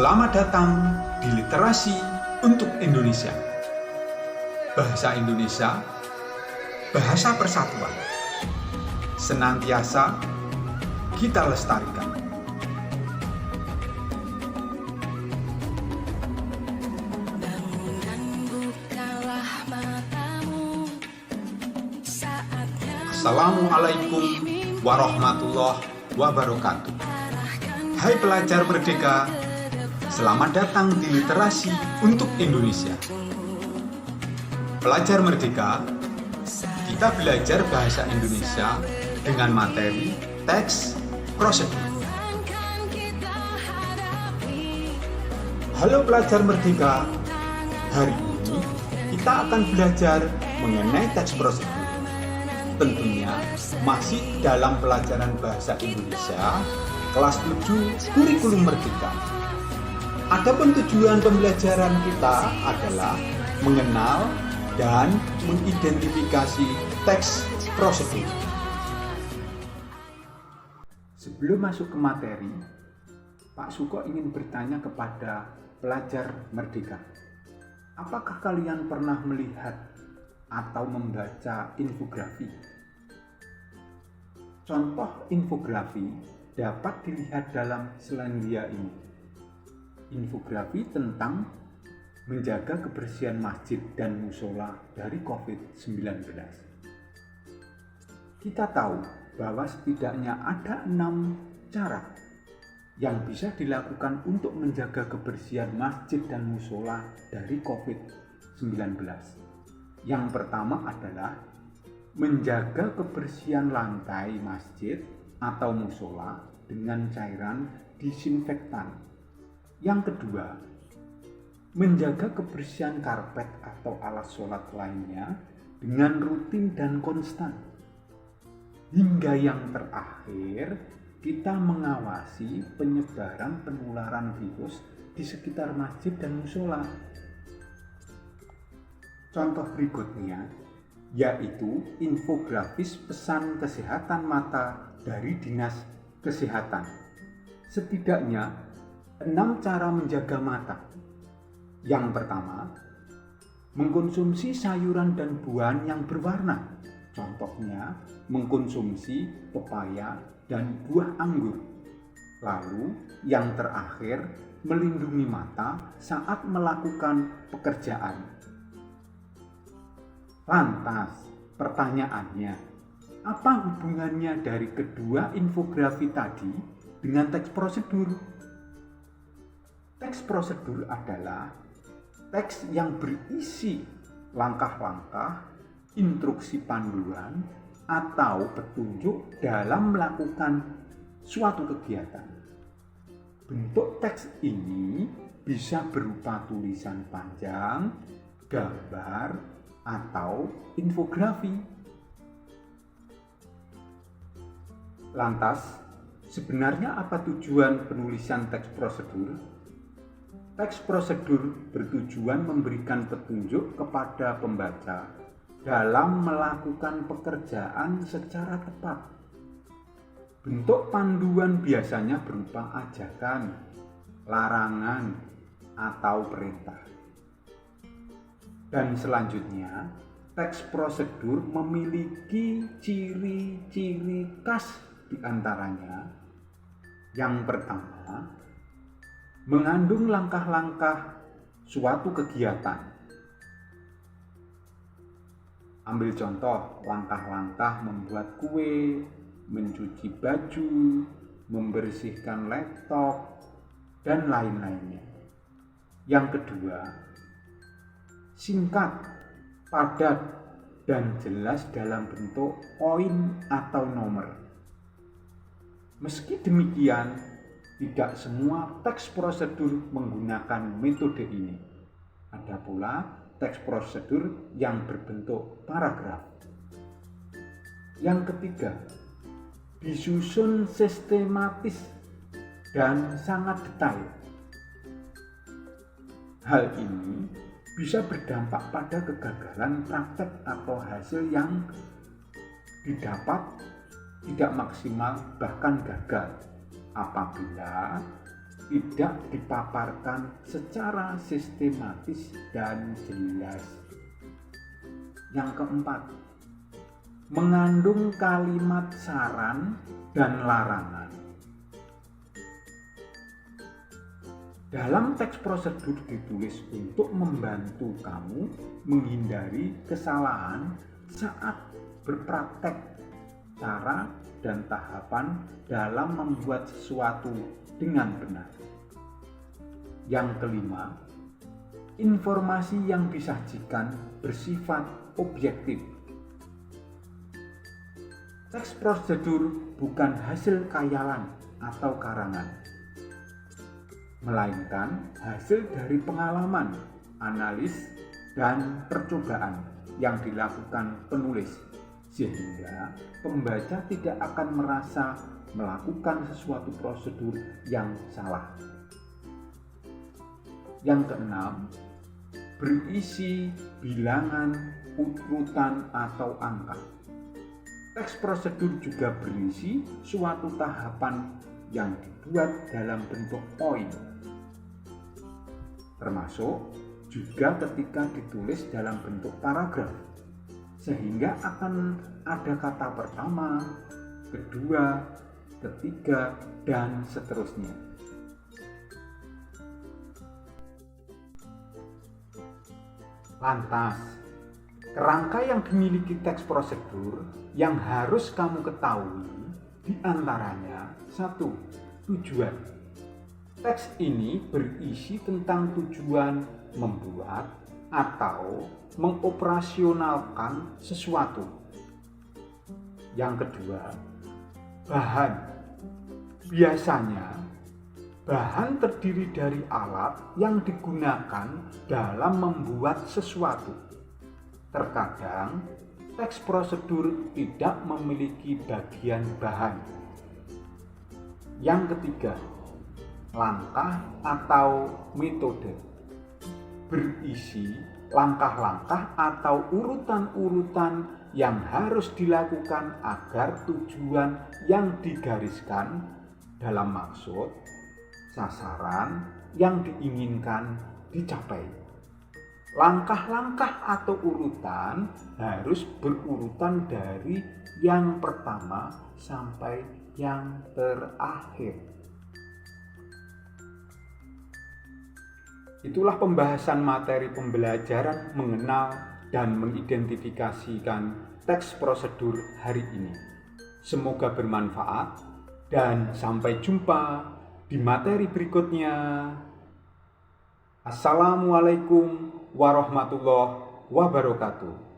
Selamat datang di Literasi untuk Indonesia. Bahasa Indonesia, bahasa persatuan. Senantiasa kita lestarikan. Assalamualaikum warahmatullahi wabarakatuh. Hai pelajar merdeka, selamat datang di Literasi untuk Indonesia. Pelajar merdeka, kita belajar bahasa Indonesia dengan materi teks prosedur. Halo pelajar merdeka, hari ini kita akan belajar mengenai teks prosedur. Tentunya masih dalam pelajaran bahasa Indonesia kelas 7 kurikulum merdeka. Adapun tujuan pembelajaran kita adalah mengenal dan mengidentifikasi teks prosedur. Sebelum masuk ke materi, Pak Suko ingin bertanya kepada pelajar merdeka. Apakah kalian pernah melihat atau membaca infografi? Contoh infografi dapat dilihat dalam Selandia ini. Infografi tentang menjaga kebersihan masjid dan musola dari COVID-19. Kita tahu bahwa setidaknya ada 6 cara yang bisa dilakukan untuk menjaga kebersihan masjid dan musola dari COVID-19. Yang pertama adalah menjaga kebersihan lantai masjid atau musola dengan cairan disinfektan. Yang kedua, menjaga kebersihan karpet atau alat sholat lainnya dengan rutin dan konstan. Hingga yang terakhir, kita mengawasi penyebaran penularan virus di sekitar masjid dan musola. Contoh berikutnya yaitu infografis pesan kesehatan mata dari Dinas Kesehatan. Setidaknya 6 cara menjaga mata. Yang pertama, mengkonsumsi sayuran dan buah yang berwarna. Contohnya, mengkonsumsi pepaya dan buah anggur. Lalu, yang terakhir, melindungi mata saat melakukan pekerjaan. Lantas, pertanyaannya, apa hubungannya dari kedua infografi tadi dengan teks prosedur? Teks prosedur adalah teks yang berisi langkah-langkah, instruksi panduan, atau petunjuk dalam melakukan suatu kegiatan. Bentuk teks ini bisa berupa tulisan panjang, gambar, atau infografi. Lantas, sebenarnya apa tujuan penulisan teks prosedur? Teks prosedur bertujuan memberikan petunjuk kepada pembaca dalam melakukan pekerjaan secara tepat. Bentuk panduan biasanya berupa ajakan, larangan, atau perintah. Dan selanjutnya, teks prosedur memiliki ciri-ciri khas di antaranya. Yang pertama, mengandung langkah-langkah suatu kegiatan. Ambil contoh, langkah-langkah membuat kue, mencuci baju, membersihkan laptop, dan lain-lainnya. Yang kedua, singkat, padat, dan jelas dalam bentuk poin atau nomor. Meski demikian, tidak semua teks prosedur menggunakan metode ini. Ada pula teks prosedur yang berbentuk paragraf. Yang ketiga, disusun sistematis dan sangat detail. Hal ini bisa berdampak pada kegagalan praktek atau hasil yang didapat tidak maksimal bahkan gagal apabila tidak dipaparkan secara sistematis dan jelas. Yang keempat, mengandung kalimat saran dan larangan. Dalam teks prosedur ditulis untuk membantu kamu menghindari kesalahan saat berpraktek cara dan tahapan dalam membuat sesuatu dengan benar. Yang kelima, informasi yang disajikan bersifat objektif. Teks prosedur bukan hasil khayalan atau karangan, melainkan hasil dari pengalaman, analis, dan percobaan yang dilakukan penulis, sehingga pembaca tidak akan merasa melakukan sesuatu prosedur yang salah. Yang keenam, berisi bilangan, urutan, atau angka. Teks prosedur juga berisi suatu tahapan yang dibuat dalam bentuk poin, termasuk juga ketika ditulis dalam bentuk paragraf, sehingga akan ada kata pertama, kedua, ketiga, dan seterusnya. Lantas, kerangka yang dimiliki teks prosedur yang harus kamu ketahui diantaranya: 1. Tujuan. Teks ini berisi tentang tujuan membuat atau mengoperasionalkan sesuatu. Yang kedua, bahan. Biasanya, bahan terdiri dari alat yang digunakan dalam membuat sesuatu. Terkadang, teks prosedur tidak memiliki bagian bahan. Yang ketiga, langkah atau metode. Berisi langkah-langkah atau urutan-urutan yang harus dilakukan agar tujuan yang digariskan dalam maksud sasaran yang diinginkan dicapai. Langkah-langkah atau urutan harus berurutan dari yang pertama sampai yang terakhir. Itulah pembahasan materi pembelajaran mengenal dan mengidentifikasikan teks prosedur hari ini. Semoga bermanfaat dan sampai jumpa di materi berikutnya. Assalamualaikum warahmatullahi wabarakatuh.